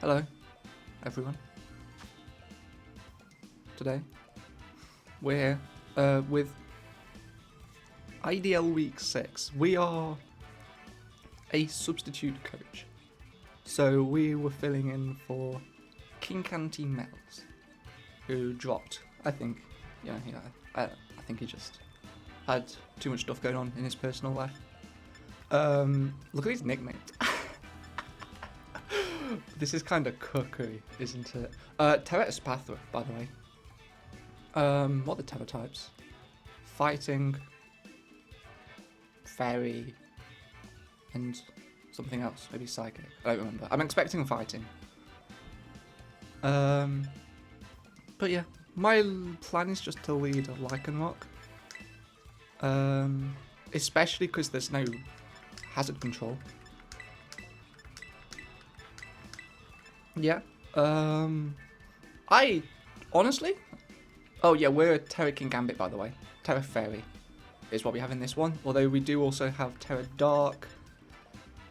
Hello, everyone. Today, we're here with IDL Week 6. We are a substitute coach. So we were filling in for Kingambit, who dropped, I think. I think he just had too much stuff going on in his personal life. Look at his nicknames. This is kind of cookery, isn't it? Tera Blast, by the way. What are the Tera types? Fighting, Fairy, and something else. Maybe Psychic. I don't remember. I'm expecting fighting. But yeah, my plan is just to lead a Lycanroc. Especially because there's no hazard control. Yeah. I honestly. Oh yeah, we're a Tera Kingambit, by the way. Tera Fairy is what we have in this one. Although we do also have Tera Dark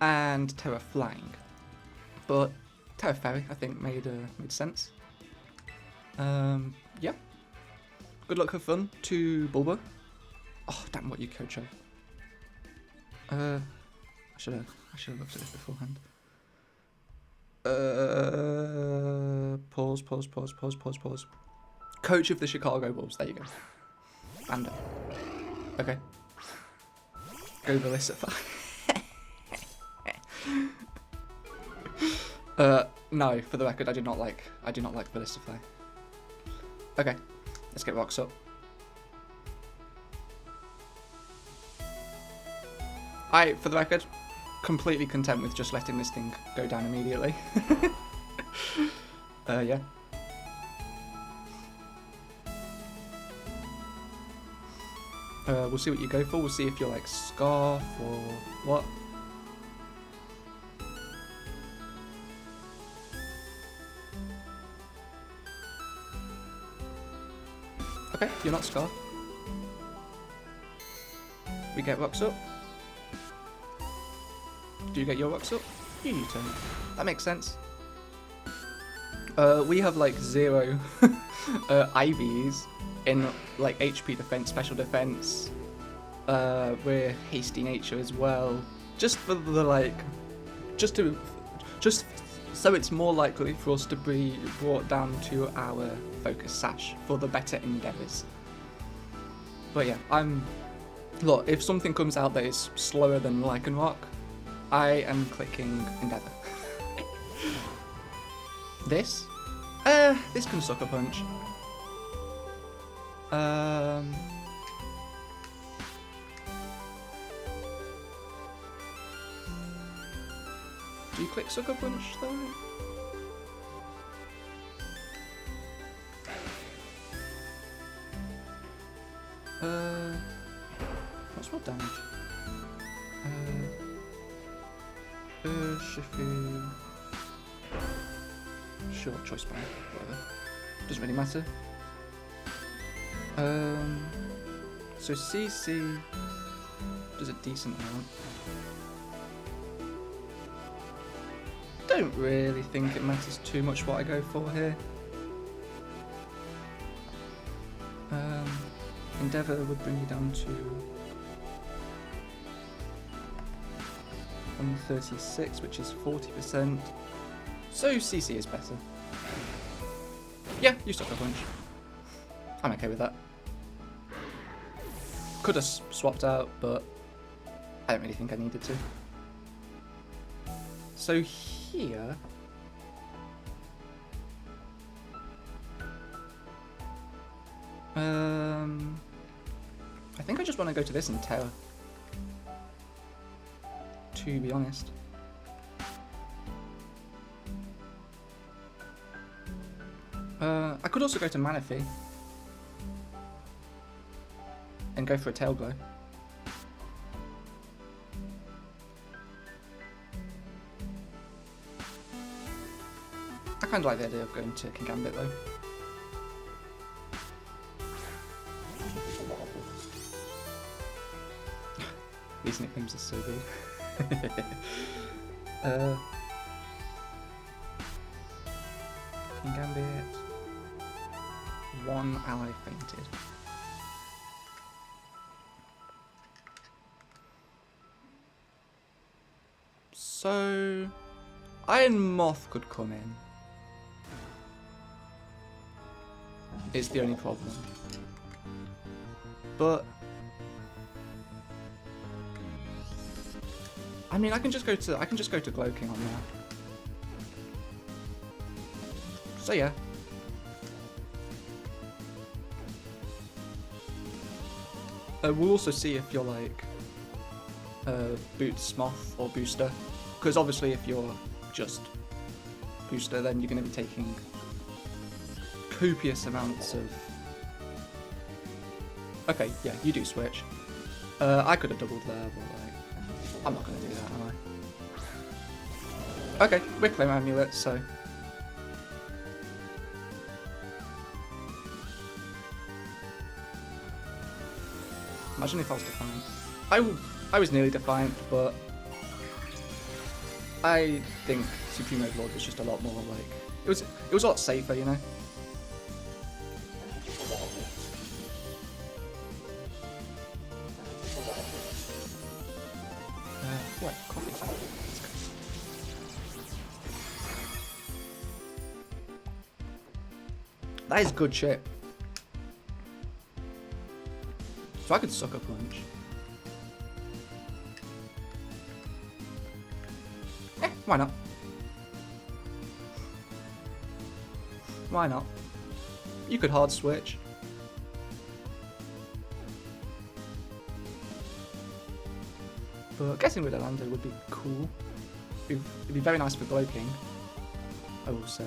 and Tera Flying. But Tera Fairy, I think, made sense. Yeah. Good luck, have fun to Bulba. Oh damn! What you coach of? I should have looked at this beforehand. Pause. Coach of the Chicago Bulls. There you go. And okay. Go Velicify. No, for the record, I do not like Velicify. Okay, let's get rocks up. For the record, completely content with just letting this thing go down immediately. Yeah. We'll see what you go for. We'll see if you're like Scarf or what. Okay, you're not Scarf. We get rocks up. Do you get your rocks up? You U-turn. That makes sense. We have like 0 IVs in like HP defense, special defense. We're hasty nature as well. Just for the just so it's more likely for us to be brought down to our focus sash for the better endeavours. But yeah, look, if something comes out that is slower than Lycanroc, I am clicking Endeavour. This can suck a punch. Do you click Sucker Punch though? What's more damage? Shifu. Sure, choice band, whatever. Doesn't really matter. So CC does a decent amount. Don't really think it matters too much what I go for here. Endeavour would bring you down to 136, which is 40%. So CC is better. Yeah, you suck a punch. I'm okay with that. Could have swapped out, but I don't really think I needed to. So here, I think I just want to go to this and Tera, to be honest. I could also go to Manaphy and go for a Tail Glow. I kind of like the idea of going to Kingambit though. These nicknames are so good. Kingambit. One ally fainted. So, Iron Moth could come in. It's the only problem. But I mean, I can just go to Slowking on that. So yeah. We'll also see if you're like Boots, Moth, or Booster. Because obviously if you're just Booster, then you're going to be taking copious amounts of... Okay, yeah, you do switch. I could have doubled there, but like, I'm not going to do that, am I? Okay, we're claim Amulet, so... Imagine if I was Defiant. I was nearly Defiant, but I think Supreme Overlord was just a lot more like it was a lot safer, you know. What coffee? That is good shit. So I could Sucker Punch. Why not? Why not? You could hard switch. But guessing with Orlando would be cool. It'd be very nice for Slowking, I will say.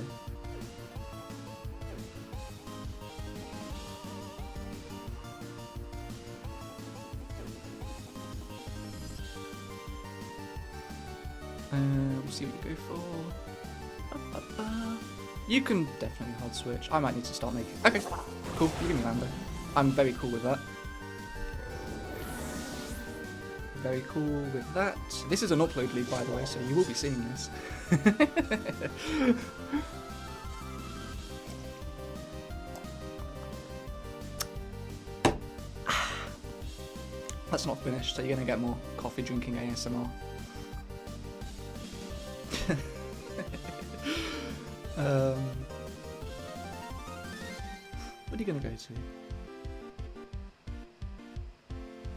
We'll see what you go for. You can definitely hard switch. I might need to start making... Okay, cool. You give me Lando. I'm very cool with that. Very cool with that. This is an upload league, by the way, so you will be seeing this. That's not finished, so you're going to get more coffee drinking ASMR. What are you going to go to?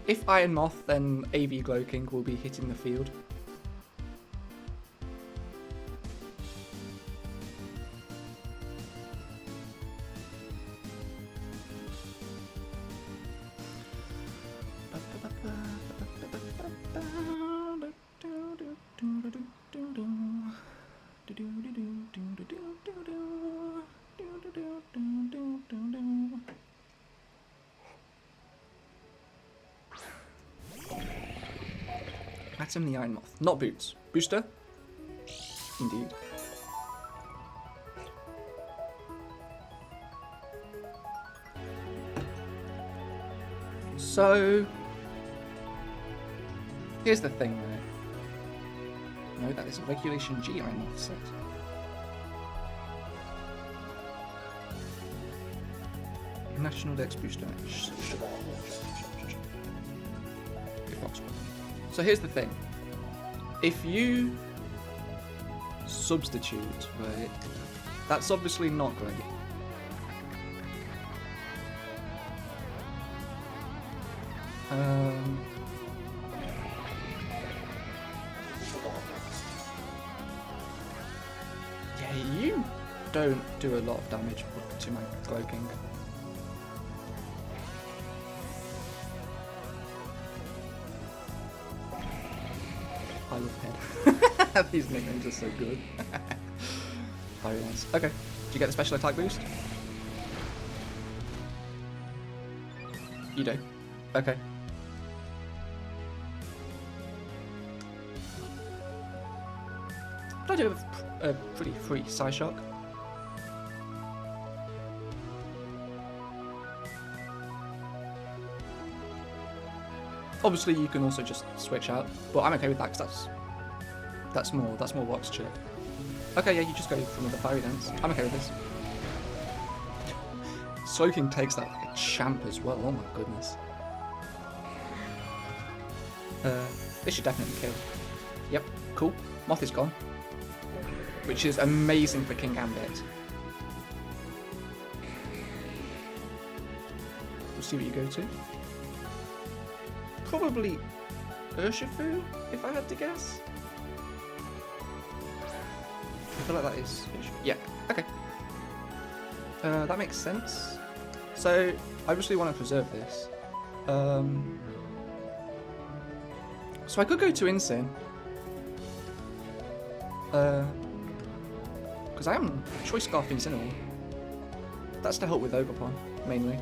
If Iron Moth, then AV Slowking will be hitting the field. Atom the Iron Moth. Not Boots. Booster? Indeed. So... here's the thing, right? No, that is a Regulation G Iron Moth set. National Dex Booster. So here's the thing. If you substitute, right, that's obviously not great. Yeah, you don't do a lot of damage to my Slowking. I love Head. These nicknames are so good. Very nice. Okay, do you get the special attack boost? You do. Okay. But I do have a pretty free Psyshock. Obviously, you can also just switch out, but I'm okay with that because that's more box chip. Okay, yeah, you just go from the Fiery Dance. I'm okay with this. Slowking takes that like a champ as well. Oh my goodness. This should definitely kill. Yep, cool. Moth is gone. Which is amazing for Kingambit. We'll see what you go to. Probably Urshifu, if I had to guess. I feel like that is Urshifu. Yeah, okay. That makes sense. So, I obviously want to preserve this. So I could go to Insane. Because I am Choice Scarf Incineroar. That's to help with Ogerpon, mainly.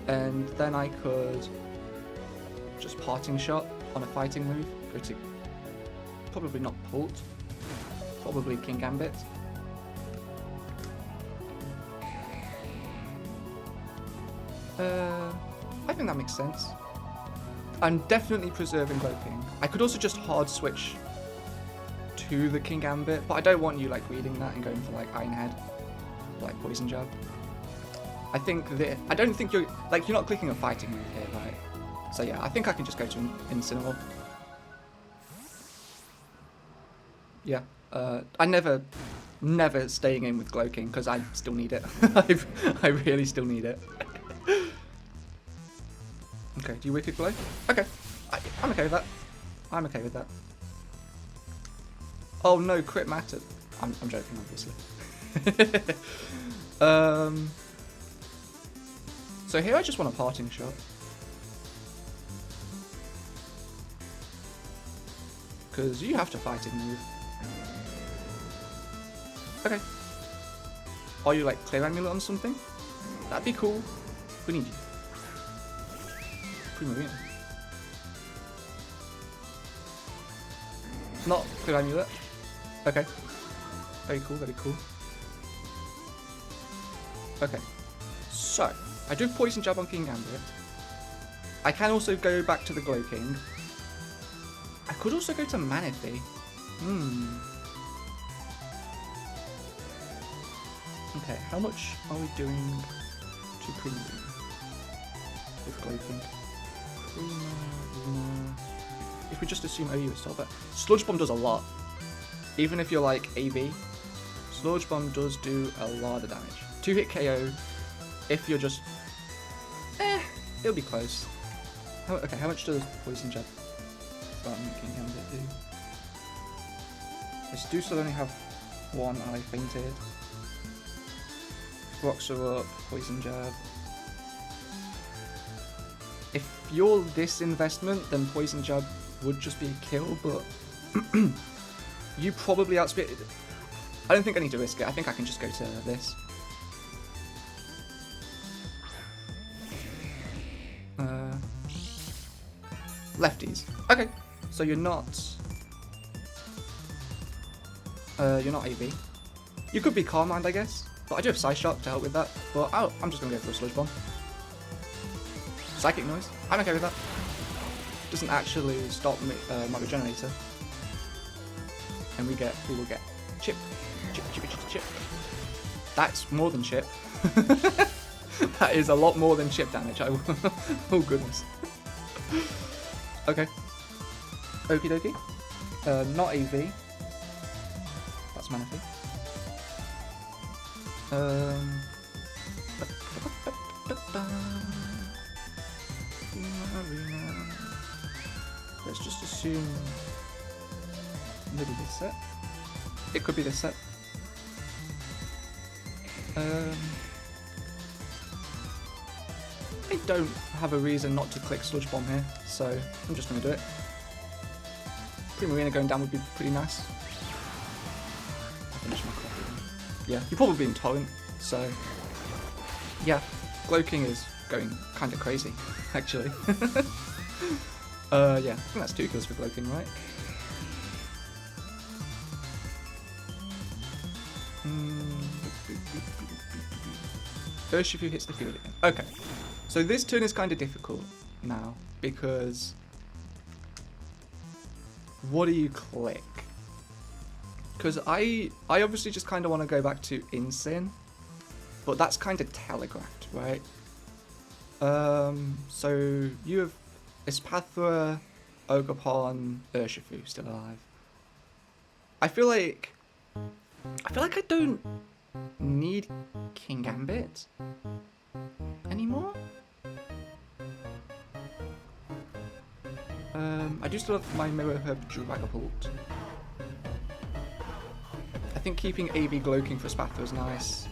And then I could just Parting Shot on a fighting move. Go to probably not Pult. Probably Kingambit. I think that makes sense. I'm definitely preserving Slowking. I could also just hard switch to the Kingambit, but I don't want you like reading that and going for like Iron Head, like Poison Jab. I don't think you're not clicking a fighting move here, right? So yeah, I think I can just go to Incineroar. Yeah, I never staying in with Slowking because I still need it. I really still need it. Okay, do you Wicked Blow? Okay, I'm okay with that. I'm okay with that. Oh no, crit mattered. I'm joking, obviously. So here I just want a Parting Shot. Because you have to fighting move. Okay. Are you like Clear Amulet on something? That'd be cool. We need you. Marina. Not Clear Amulet. Okay. Very cool, very cool. Okay. So, I do Poison Jab on Kingambit. I can also go back to the Slowking. I could also go to Manaphy. Okay, how much are we doing to premium with Slowking? If we just assume OU is still there. Sludge Bomb does a lot. Even if you're like AV, Sludge Bomb does do a lot of damage. 2-hit KO. If you're just... it'll be close. Okay, how much does Poison Jab Kingambit do? I do still only have one and I fainted. Rocks her up, Poison Jab. If you're this investment, then Poison Jab would just be a kill, but you probably outspeed. I don't think I need to risk it. I think I can just go to this. Lefties. Okay, so you're not AV. You could be Calm Mind, I guess, but I do have Psyshock to help with that. But I'm just gonna go for a Sludge Bomb. Psychic Noise. I'm okay with that. Doesn't actually stop me, my Regenerator. And we will get Chip. Chip. That's more than Chip. That is a lot more than Chip damage. Oh goodness. Okay. Okie dokie. Not AV. That's Manaphy. Let's just assume maybe this set. It could be this set. I don't have a reason not to click Sludge Bomb here, so I'm just going to do it. Primarina going down would be pretty nice. I finished my coffee. Yeah, you're probably in Torrent, so yeah, Slowking is going kind of crazy, actually. Yeah, I think that's 2 kills for Slowking, right? Urshifu hits the field again. Okay, so this turn is kind of difficult now, because what do you click? Because I obviously just kind of want to go back to Insane, but that's kind of telegraphed, right? So you have Espathra, Ogerpon, Urshifu still alive. I feel like I don't need Kingambit anymore. I do still have my Mirror Herb Dragapult. I think keeping AV Glowking for Espathra is nice.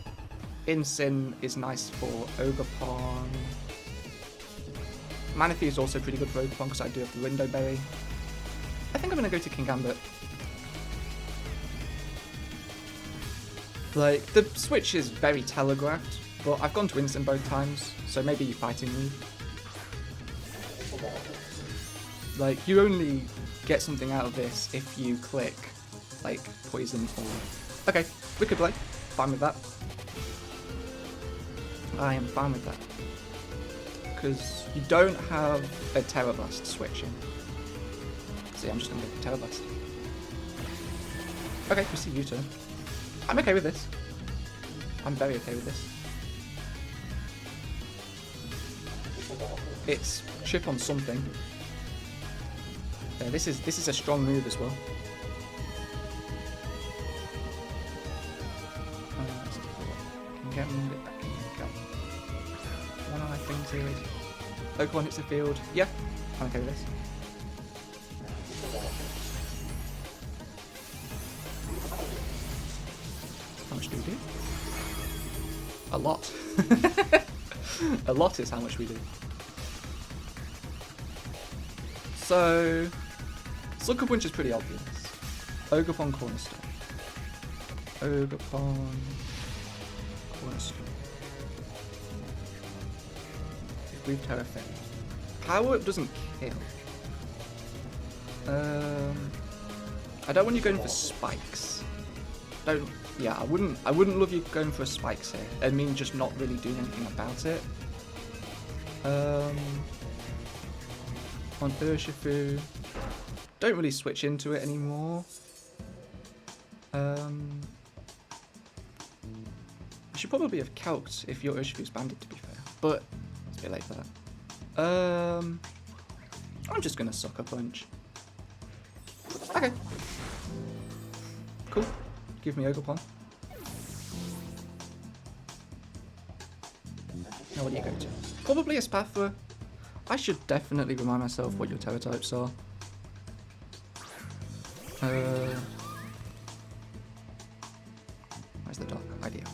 Incin is nice for Ogerpon. Manaphy is also pretty good for Ogerpon because I do have the Window Berry. I think I'm going to go to Kingambit. Like, the switch is very telegraphed, but I've gone to Incin both times, so maybe fighting me. Like, you only get something out of this if you click, like, Poison or... Okay, Wicked Blade. Fine with that. I am fine with that. Because you don't have a Tera Blast switching. See, I'm just going to go for Tera Blast. Okay, we see U-turn. I'm okay with this. I'm very okay with this. It's chip on something. Yeah, this is a strong move as well. Can get one eye fainted. Pokemon hits the field. Yeah, I'm okay with this. How much do we do? A lot. A lot is how much we do. So, Sucker Punch is pretty obvious. Ogerpon Cornerstone. Ogerpon Cornerstone. If we've Terra Fairy. Power Up doesn't kill. I don't want you going for spikes. Yeah, I wouldn't love you going for a spikes here. I mean, just not really doing anything about it. On Urshifu, don't really switch into it anymore. You should probably have calced if your Urshifu's banded, to be fair, but it's a bit late for that. I'm just gonna Sucker Punch. Okay. Cool. Give me Ogerpon. Now what do you go to? Probably a Espathra. I should definitely remind myself what your Terra types are. Where's the dock? IDL.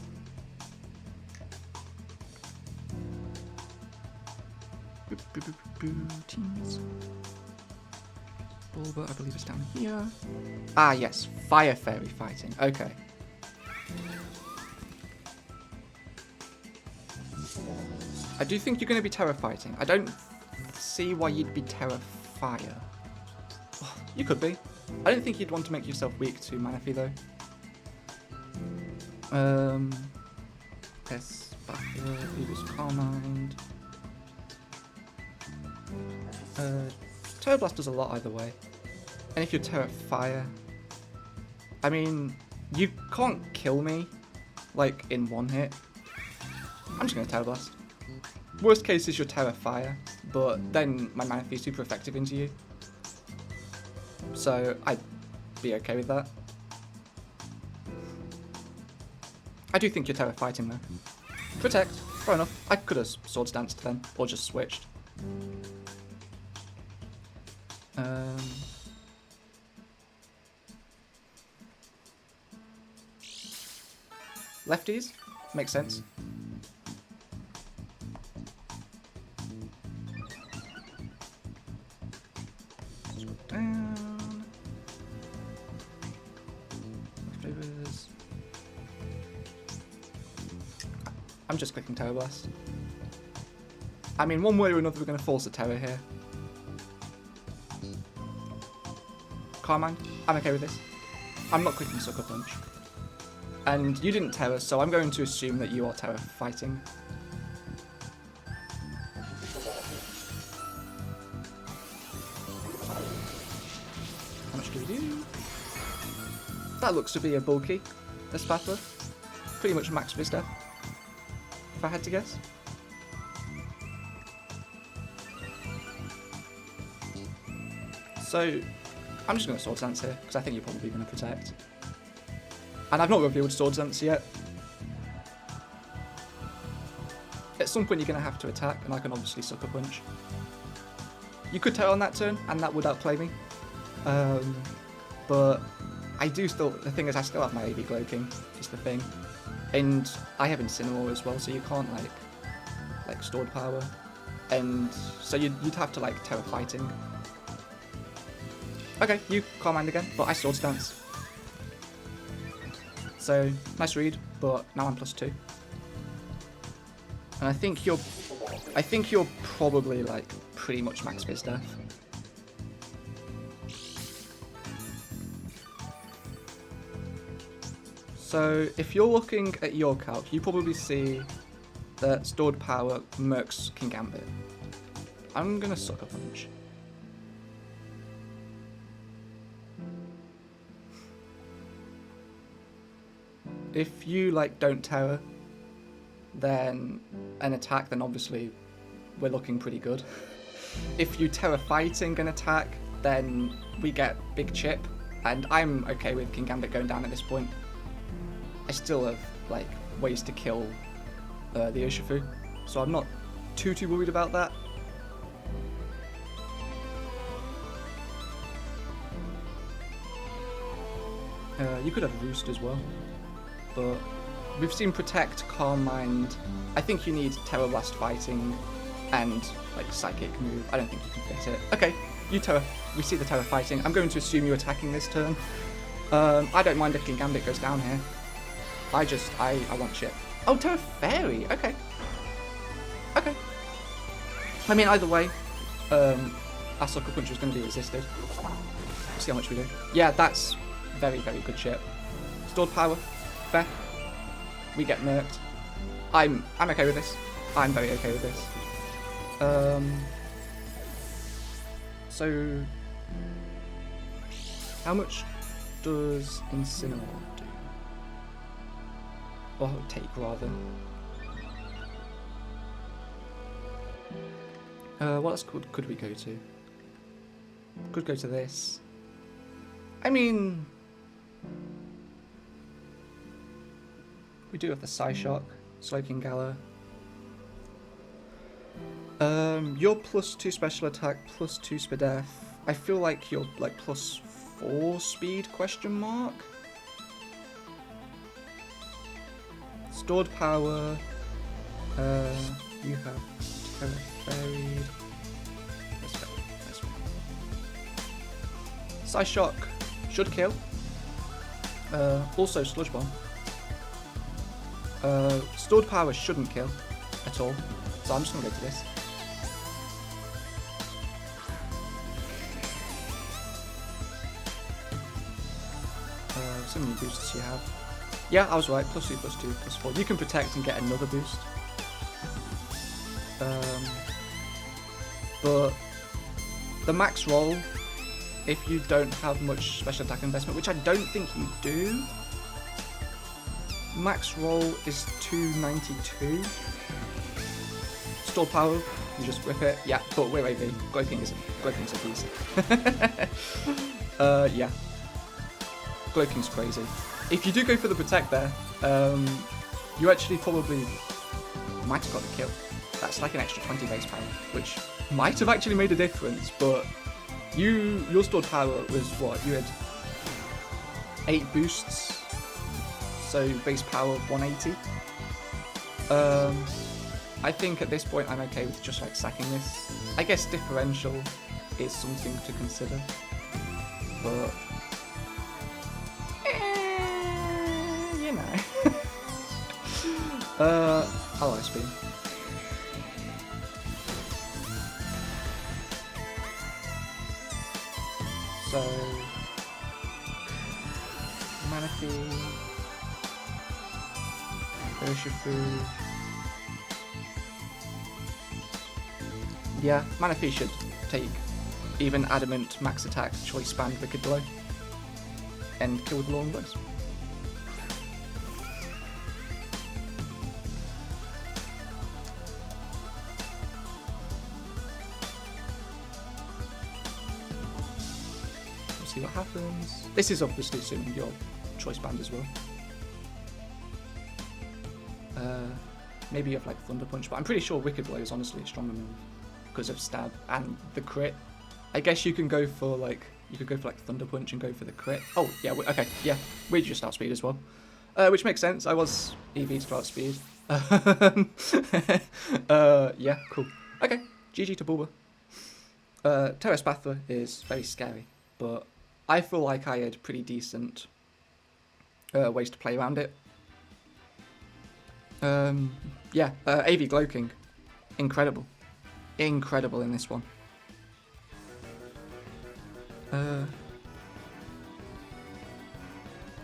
Teams. Bulba, I believe it's down here. Ah, yes. Fire Fairy fighting. Okay. I do think you're going to be Terra fighting. I don't see why you'd be Terra Fire. Oh, you could be. I don't think you'd want to make yourself weak to Manaphy though. Espathra, Eagle's Carmine. Tera Blast does a lot either way. And if you're Terra Fire, I mean, you can't kill me, like, in one hit. I'm just going to Tera Blast. Worst case is your Terra Fire, but then my Manaphy is super effective into you. So I'd be okay with that. I do think you're Terra fighting though. Protect, fair enough. I could have Swords Danced then, or just switched. Lefties? Makes sense. Scroll down. Leftovers. I'm just clicking Tera Blast. I mean, one way or another we're going to force a Terra here. Carmine, I'm okay with this. I'm not clicking Sucker Punch. And you didn't Terra, so I'm going to assume that you are Terra fighting. How much do we do? That looks to be a bulky Espathra. Pretty much max Vista. if I had to guess. So, I'm just going to Swords Dance here, because I think you're probably going to Protect. And I've not revealed Swords Dance yet. At some point you're going to have to attack, and I can obviously Sucker Punch. You could Tera on that turn, and that would outplay me. But I do still, the thing is I still have my AV Slowking, is the thing. And I have Incineroar as well, so you can't like Stored Power. And so you'd have to like Tera Fighting. Okay, you Calm Mind again, but I Swords Dance. So, nice read, but now I'm +2. And I think you're probably like pretty much max Biz Death. So if you're looking at your calc, you probably see that Stored Power murks Kingambit. I'm gonna Sucker Punch. If you like don't Tera, then an attack, then obviously we're looking pretty good. If you Tera Fighting an attack, then we get Big Chip, and I'm okay with Kingambit going down at this point. I still have like ways to kill the Urshifu, so I'm not too worried about that. You could have a Roost as well, but we've seen Protect, Calm Mind. I think you need Tera Blast Fighting and like Psychic move. I don't think you can fit it. Okay, you Tera. We see the Tera Fighting. I'm going to assume you're attacking this turn. I don't mind if Kingambit goes down here. I want Chip. Oh, Tera Fairy. Okay. Okay. I mean, either way, our Sucker Punch was going to be resisted. See how much we do. Yeah, that's very good Chip. Stored Power. Fair. We get murked. I'm okay with this. I'm very okay with this. So how much does Incineroar do? Or take rather. What else could we go to? Could go to this. I mean, we do have the Psyshock, Slowking-Galar. You're +2 special attack, +2 speed def. I feel like you're like +4 speed question mark. Stored Power. You have Tera Fairy. Let's go. Psyshock should kill. Also Sludge Bomb. Stored Power shouldn't kill at all, so I'm just gonna go to this. So many boosts you have. Yeah, I was right. +2, +2, +4. You can Protect and get another boost. But the max roll, if you don't have much special attack investment, which I don't think you do, max roll is 292. Stored Power, you just whip it. Yeah, but we're AV. Slowking's a beast. Yeah. Slowking's crazy. If you do go for the Protect there, you actually probably might have got the kill. That's like an extra 20 base power, which might have actually made a difference, but your Stored Power was what? You had 8 boosts, so base power 180. I think at this point I'm okay with just like sacking this. I guess differential is something to consider, but you know. I'll Ice Beam. So Manaphy, Urshifu. Yeah, Manaphy should take even Adamant, Max Attack, Choice Band, Wicked Blow, and kill with Long Burst. happens. This is obviously assuming your choice band as well. Maybe you have like Thunder Punch, but I'm pretty sure Wicked Blow is honestly a stronger move because of stab and the crit. I guess you can go for like Thunder Punch and go for the crit. Oh yeah, okay, yeah, we just outspeed as well, which makes sense. I was EV to outspeed. Yeah, cool. Okay, GG to Bulba. Tera Blast is very scary, but I feel like I had pretty decent ways to play around it. Yeah, AV Slowking, incredible in this one.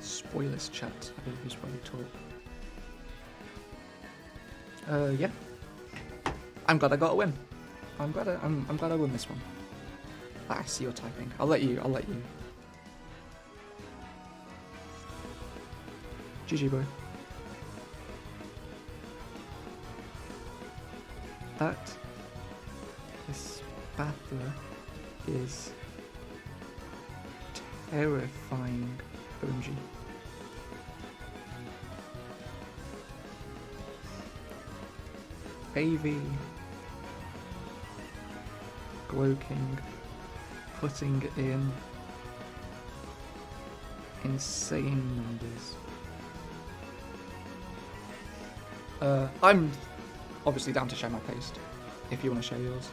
Spoilers chat, I believe is where we talk. Yeah, I'm glad I got a win. I'm glad I won this one. I see your typing. I'll let you. GG, boy. This Spatula is terrifying. OMG. AV Slowking, putting in insane numbers. I'm obviously down to share my paste, if you want to share yours.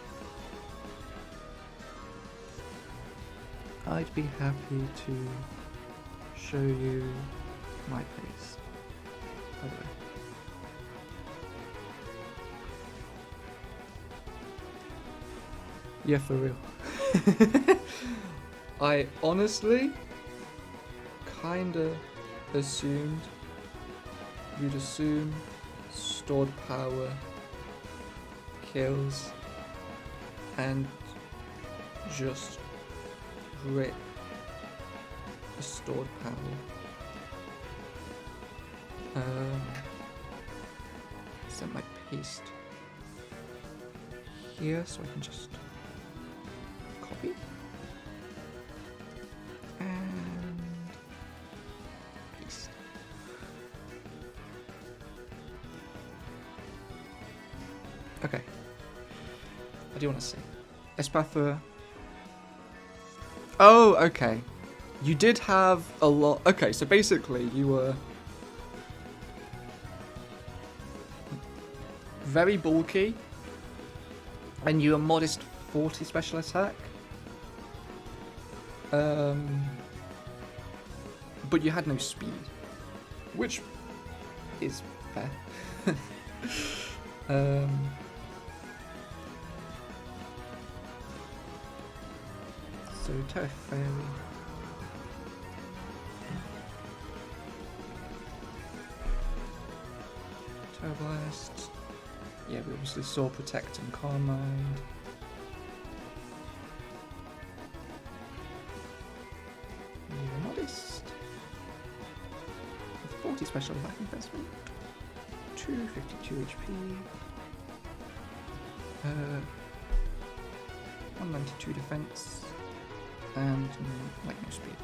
I'd be happy to show you my paste, by the way. Yeah, for real. I honestly kinda assumed you'd assume stored power kills and just rip the stored power. Set my paste here so I can just copy and paste. Okay, what do you want to say? Espatha. Oh, okay. You did have a lot. Okay, so basically you were very bulky and you were modest 40 special attack. But you had no speed, which is fair. So Tera Fairy. Tera Blast. Yeah, we obviously saw Protect and Calm Mind. You're modest. With 40 special attack investment. 252 HP. 192 defense. And like no speed.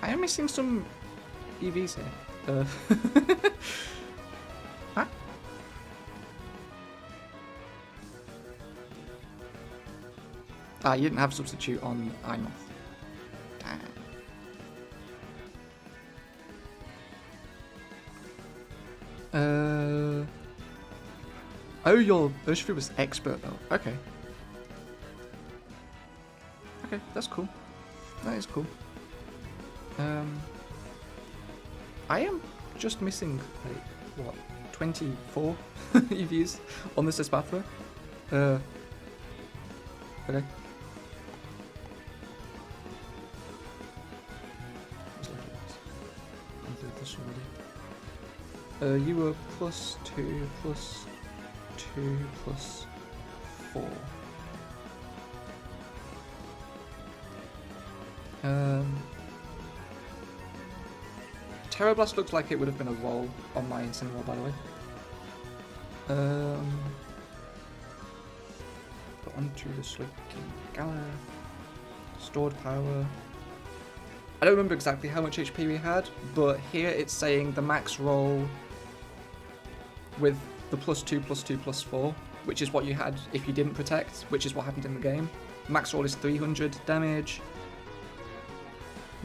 I am missing some EVs here. Huh? Ah, you didn't have substitute on Imoth. Oh, your Urshifu was expert though. Okay. Okay, that's cool. That is cool. I am just missing like what 24 EVs on this Espatha. Okay. You were +2, +2, +4. Tera Blast looks like it would have been a roll on my Incineroar, by the way. Put onto the Slowking-Galar. Stored power. I don't remember exactly how much HP we had, but here it's saying the max roll with the +2/+2/+4, which is what you had if you didn't protect, which is what happened in the game. Max roll is 300 damage,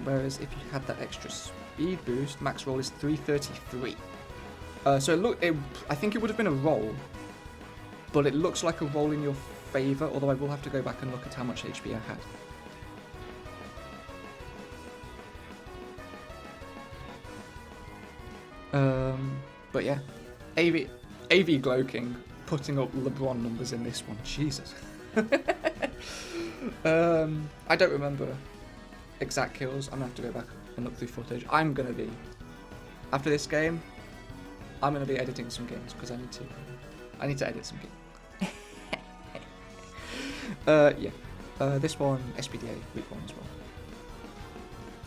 whereas if you had that extra speed boost, max roll is 333. So I think it would have been a roll, but it looks like a roll in your favour, although I will have to go back and look at how much HP I had. But yeah, AV Slowking putting up LeBron numbers in this one. Jesus. I don't remember exact kills. I'm gonna have to go back and look through footage. After this game, I'm gonna be editing some games because I need to edit some games. This one SPDA week 1 as well,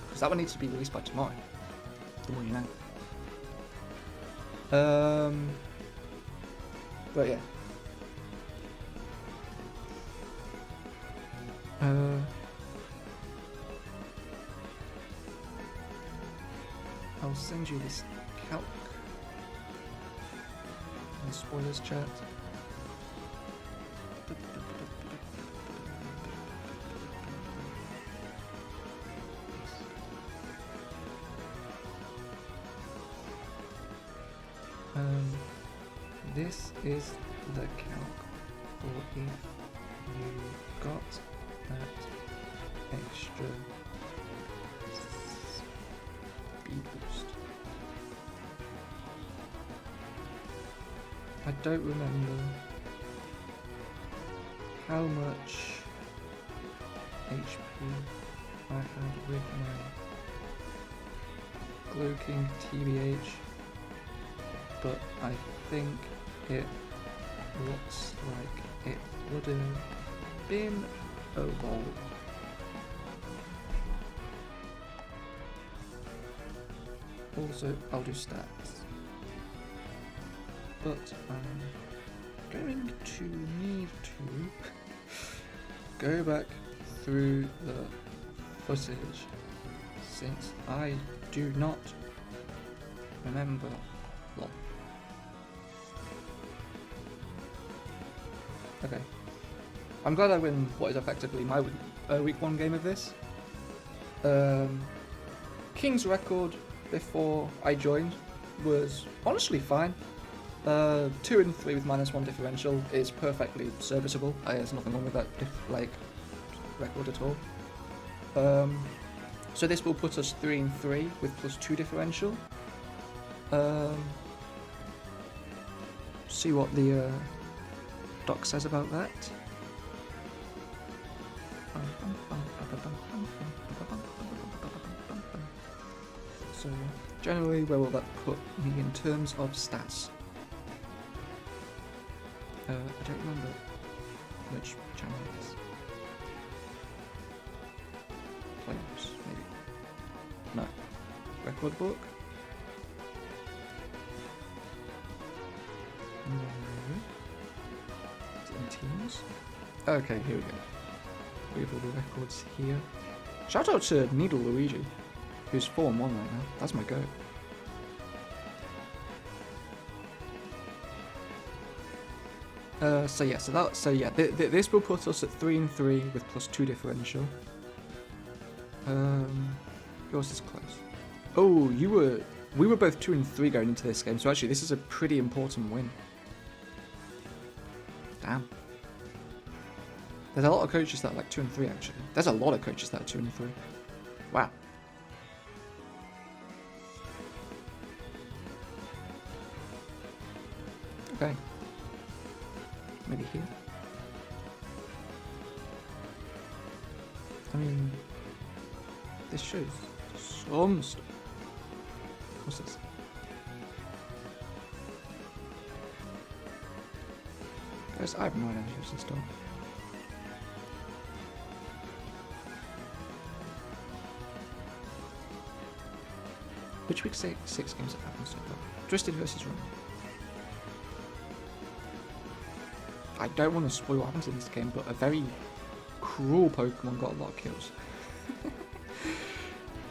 because that one needs to be released by tomorrow. The more you know. But yeah. I'll send you this calc in the spoilers chat. This is the calc for if you got that extra speed boost. I don't remember how much HP I had with my Slowking TBH, but I think it looks like it would have been a roll. Also, I'll do stats, but I'm going to need to go back through the footage since I do not remember long. Okay. I'm glad I win what is effectively my week 1 game of this. King's record before I joined was honestly fine. 2 and 3 with -1 differential is perfectly serviceable. There's nothing wrong with that record at all. So this will put us 3 and 3 with +2 differential. See what the doc says about that. So generally, where will that put me in terms of stats? I don't remember which channel it is. Players, maybe. No. Record book. No. Teams. Okay, here we go. We have all the records here. Shout out to Needle Luigi, who's 4-1 right now. That's my go. This will put us at 3 and 3 with +2 differential. Yours is close. Oh, we were both 2 and 3 going into this game, so actually this is a pretty important win. Damn. There's a lot of coaches that are like 2 and 3 actually. There's a lot of coaches that are 2 and 3. Wow. Okay. Maybe here. I mean, this shows some stuff. What's this? Guys, I have no idea how to use this stuff. Which week 6 games have happened so far? Twisted versus Run. I don't want to spoil what happens in this game, but a very cruel Pokemon got a lot of kills.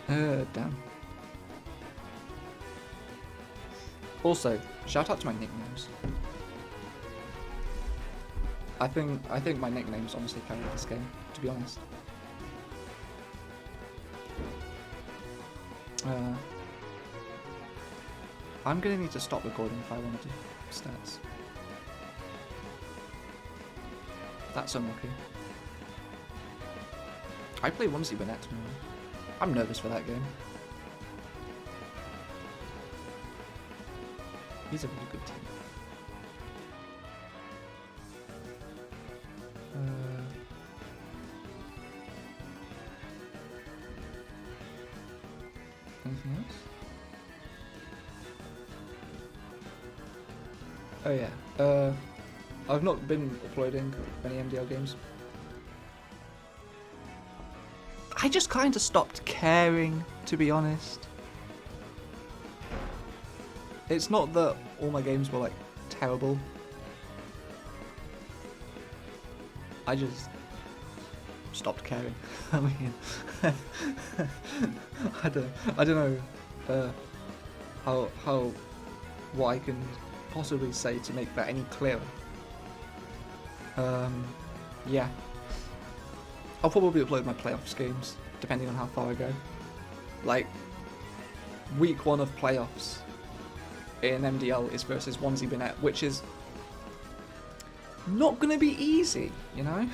Damn. Also, shout out to my nicknames. I think my nicknames honestly carry this game, to be honest. I'm gonna need to stop recording if I want to do stats. That's unlucky. I play Onesie Burnett tomorrow. I'm nervous for that game. He's a really good team. Anything else? Oh yeah. I've not been uploading many MDL games. I just kind of stopped caring, to be honest. It's not that all my games were like terrible. I just stopped caring. I mean, I don't know how what I can possibly say to make that any clearer. Yeah. I'll probably upload my playoffs games, depending on how far I go. Like, week 1 of playoffs in MDL is versus Onesie Burnett, which is not going to be easy, you know?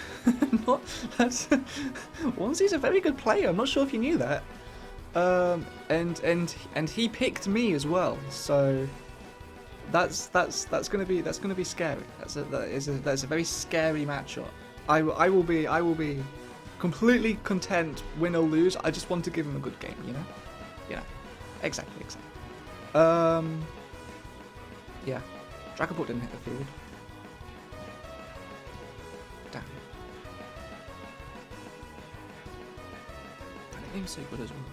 Onesie's a very good player, I'm not sure if you knew that. And he picked me as well, so that's going to be scary. That's a very scary matchup. I will be completely content, win or lose. I just want to give him a good game, you know? Yeah, exactly. Yeah, Dragapult didn't hit the field. Damn. That name's so good as well.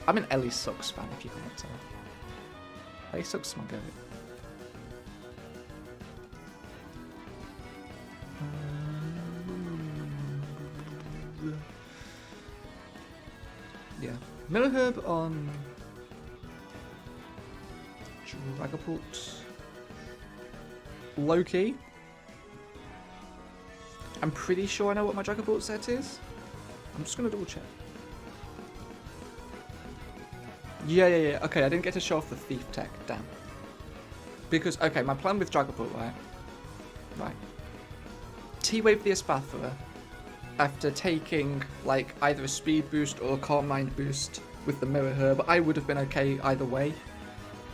I'm an Ellie Sucks fan, if you can't tell. Ellie Sucks is my go. Yeah, Milliherb on Dragapult. Loki. I'm pretty sure I know what my Dragapult set is. I'm just gonna double check. Yeah. Okay, I didn't get to show off the Thief tech. Damn. Because, okay, my plan with Dragapult, right. T-Wave the Espathra after taking, like, either a speed boost or a Calm Mind boost with the Mirror Herb. I would have been okay either way.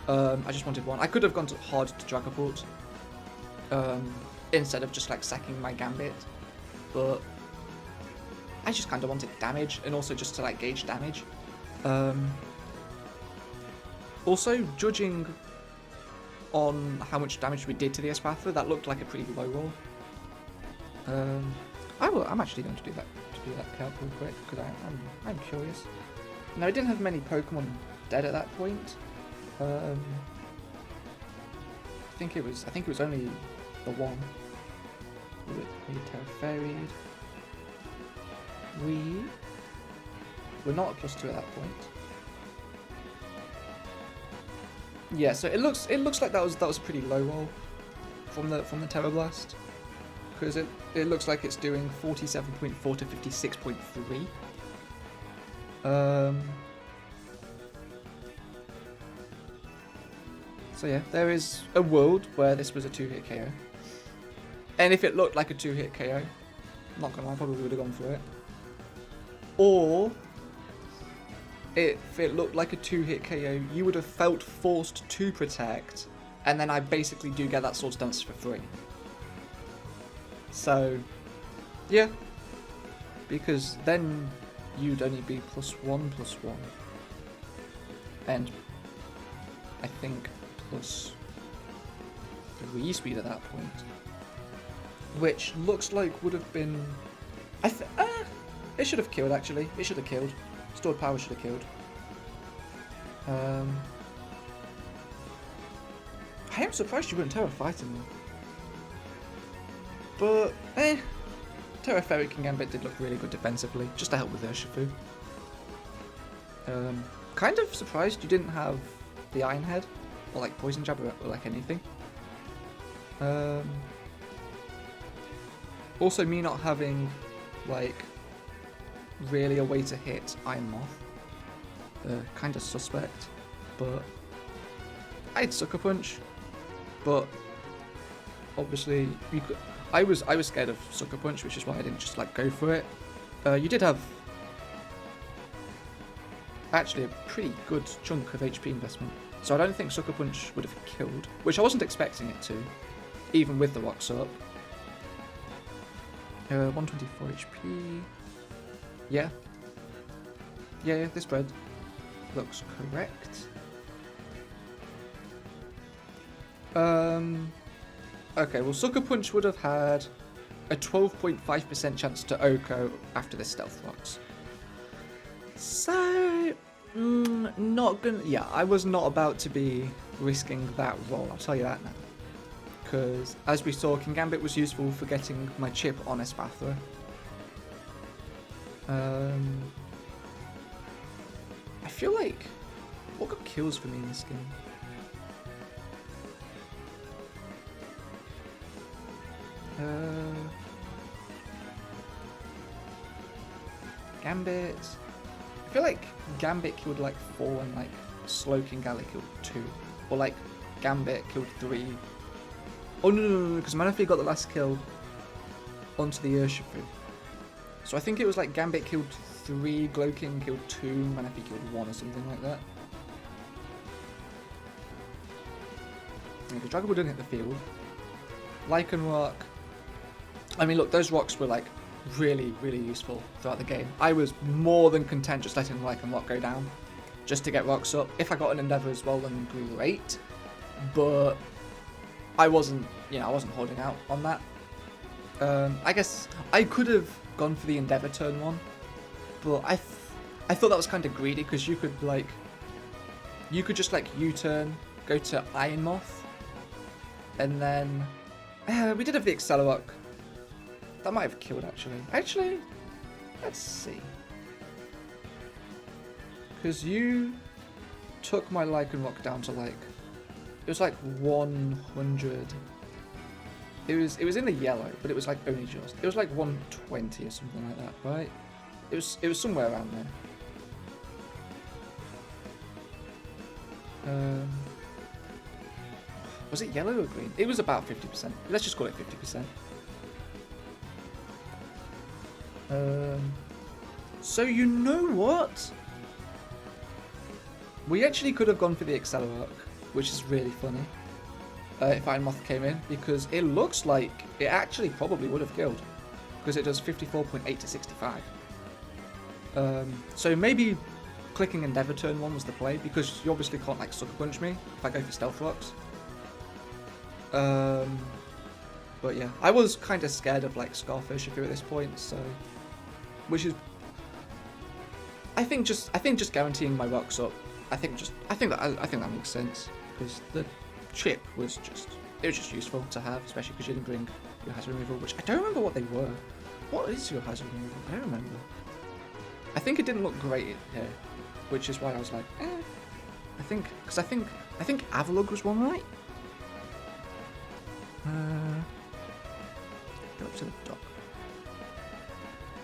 I just wanted one. I could have gone hard to Dragapult instead of just, like, sacking my Gambit. But I just kind of wanted damage and also just to, like, gauge damage. Also, judging on how much damage we did to the Espathra, that looked like a pretty low roll. I'm actually going to do that calc real quick because I'm curious. Now, I didn't have many Pokemon dead at that point. I think it was only the one. We Tera Fairy'd. We were not at +2 at that point. Yeah, so it looks like that was a pretty low roll from the Tera Blast, because it looks like it's doing 47.4 to 56.3. So yeah, there is a world where this was a 2-hit KO, and if it looked like a 2-hit KO, not gonna lie, I probably would have gone for it. Or if it looked like a 2-hit KO, you would have felt forced to protect, and then I basically do get that Swords Dance for free. So, yeah, because then you'd only be +1/+1, and I think +3 speed at that point, which looks like would have been, it should have killed actually. It should have killed. Stored power should have killed. I am surprised you wouldn't Tera Fighting though. But, Tera Fairy Kingambit did look really good defensively, just to help with Urshifu. Kind of surprised you didn't have the Iron Head, or like Poison Jab, or like anything. Also, me not having like really a way to hit Iron Moth, kind of suspect. But I had Sucker Punch, but obviously you could. I was scared of Sucker Punch, which is why I didn't just like go for it. You did have actually a pretty good chunk of HP investment, so I don't think Sucker Punch would have killed, which I wasn't expecting it to, even with the rocks up. 124 HP. Yeah, this spread looks correct. Okay, well, Sucker Punch would have had a 12.5% chance to OHKO after the Stealth Rocks. So, not gonna. Yeah, I was not about to be risking that roll, I'll tell you that now. Because, as we saw, Kingambit was useful for getting my chip on Espathra. I feel like. What got kills for me in this game? Gambit. I feel like Gambit killed like 4 and like Slowking-Galar killed 2. Or like Gambit killed 3. Oh no, because Manaphy got the last kill onto the Urshifu. So I think it was like Gambit killed 3, Glowking killed 2, Manaphy killed 1 or something like that. Because Dragapult didn't hit the field. Lycanroc. I mean, look, those rocks were like really, really useful throughout the game. I was more than content just letting Lycanroc go down, just to get rocks up. If I got an Endeavour as well, then great. But I wasn't, I wasn't holding out on that. I guess I could have gone for the Endeavour turn 1, but I thought that was kind of greedy because you could just like U-turn, go to Iron Moth, and then we did have the Accelerock. That might have killed actually. Actually, let's see. Because you took my Lycanroc down to like, it was like 100. It was in the yellow, but it was like only just. It was like 120 or something like that, right? It was somewhere around there. Was it yellow or green? It was about 50%. Let's just call it 50%. So you know what? We actually could have gone for the Accelerock, which is really funny. If Iron Moth came in, because it looks like it actually probably would have killed, because it does 54.8 to 65. So maybe clicking Endeavour turn 1 was the play, because you obviously can't like Sucker Punch me if I go for Stealth Rocks. But yeah, I was kind of scared of like Scarf Urshifu at this point, so which is I think just guaranteeing my rocks up. I think that makes sense, because the chip was just useful to have, especially because you didn't bring your hazard removal, which I don't remember what they were. What is your hazard removal? I don't remember. I think it didn't look great here, which is why I was like, I think Avalugg was one, right? Go up to the dock.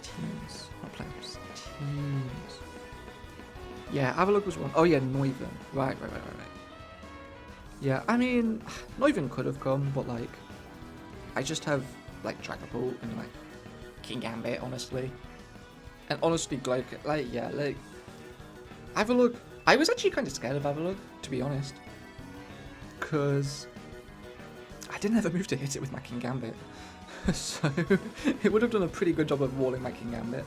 Teams, not players. Teams. Yeah, Avalugg was one. Oh yeah, Noivern. Right. Yeah, I mean, Noivern could have come, but like, I just have like Dragapult and like Kingambit, honestly. And honestly, like Avalugg. I was actually kind of scared of Avalugg, to be honest, because I didn't have a move to hit it with my Kingambit. So it would have done a pretty good job of walling my Kingambit.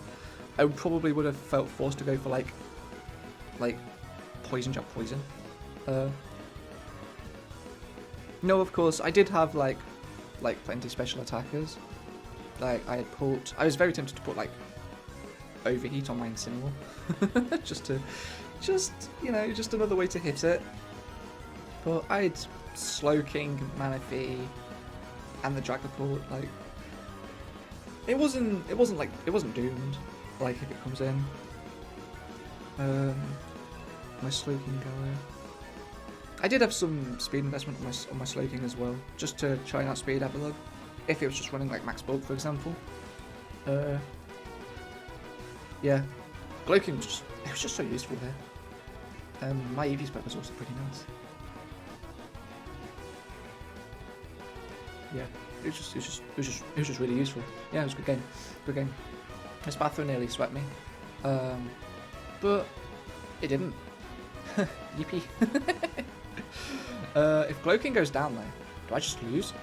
I probably would have felt forced to go for like Poison Jab Poison. No, of course I did have like plenty special attackers. Like I was very tempted to put like Overheat on my Incineroar just to just, you know, just another way to hit it. But I had Slowking, Manaphy, and the Dragapult. Like, it wasn't doomed. Like, if it comes in, my Slowking-Galar. I did have some speed investment on my Slowking as well, just to try and outspeed Overlord. If it was just running like max bulk, for example. Yeah, Slowking was just so useful here. My EV spec was also pretty nice. Yeah, it was just really useful. Yeah, it was a good game. Good game. This bathroom nearly swept me, but it didn't. Yippee. If Slowking goes down though, do I just lose?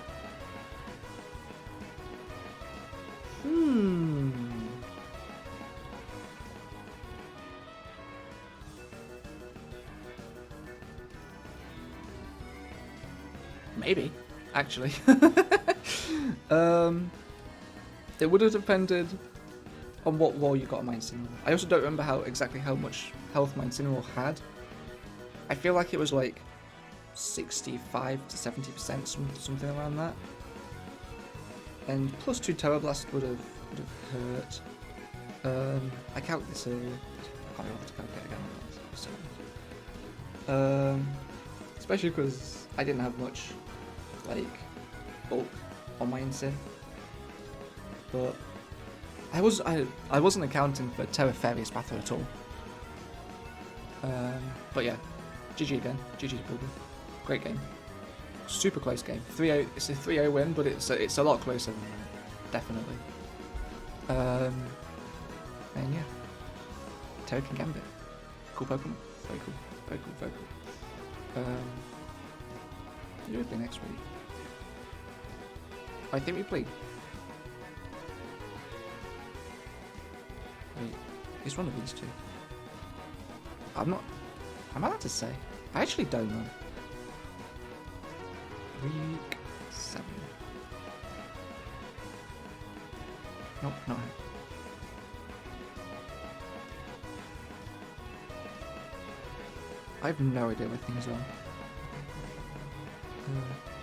Maybe, actually. It would have depended on what role you got on my Incineroar. I also don't remember exactly how much health my Incineroar had. I feel like it was like 65 to 70%, something around that. And plus 2 Tera Blast would have hurt. I calculated this earlier. I can't remember to calculate again. Especially because I didn't have much like bulk on my Incin. But I wasn't accounting for Tera Fairy's Battle at all. But yeah, GG again. GG's Bulba. Great game. Super close game. 3-0. It's a 3-0 win, but it's a lot closer than that. Definitely. And yeah, Tera Kingambit. Cool Pokemon. Very cool. Very cool. Very cool. What do we play next week? I think we played. Wait, it's one of these two. I'm allowed to say. I actually don't know. Week 7. Nope, not him. I have no idea where things are.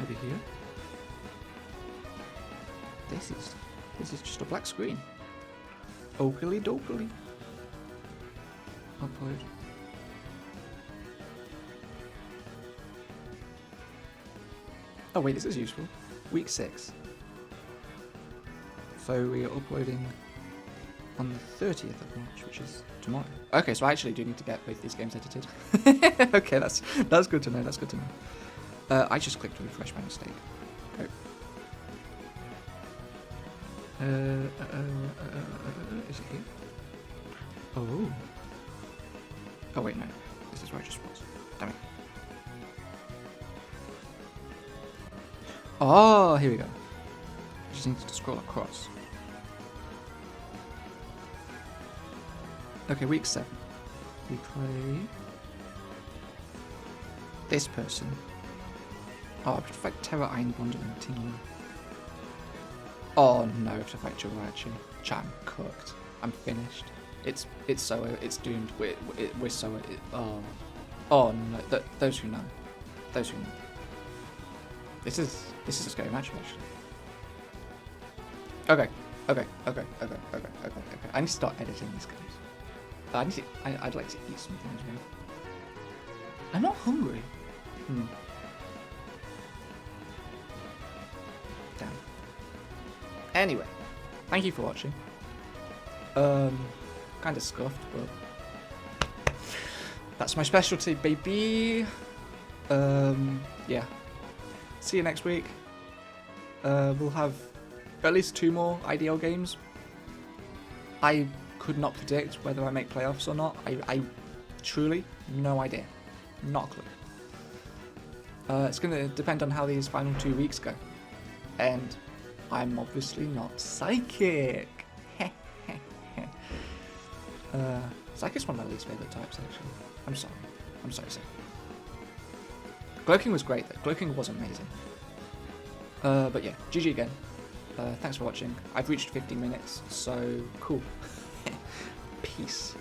Over here. This is just a black screen. Oakley dokley. Upload. Oh wait, this is useful. Week 6. So we are uploading on the 30th of March, which is tomorrow. Okay, so I actually do need to get both these games edited. Okay, that's good to know. That's good to know. I just clicked refresh by mistake. Go. Is it here? Oh. Oh wait, no. This is where I just was. Damn it. Oh, here we go. Just need to scroll across. Okay, week 7. We play this person. Oh, I have to fight Tera Ironbond and Tingler. Oh no, I have to fight Jirachi. Chat, I'm cooked. I'm finished. It's doomed. We're so. Oh no. Those who know. Those who know. This is a scary match actually. Okay. I need to start editing these guys. I'd like to eat something as well. I'm not hungry. Damn. Anyway, thank you for watching. Kind of scuffed, but that's my specialty, baby. Yeah. See you next week. We'll have at least 2 more IDL games. I could not predict whether I make playoffs or not. I truly, no idea. Not a clue. It's going to depend on how these final 2 weeks go. And I'm obviously not psychic. Psychic's one of my least favourite types, actually. I'm sorry. I'm sorry, sir. Slowking was great, though. Slowking was amazing. But yeah, GG again. Thanks for watching. I've reached 15 minutes, so cool. Peace.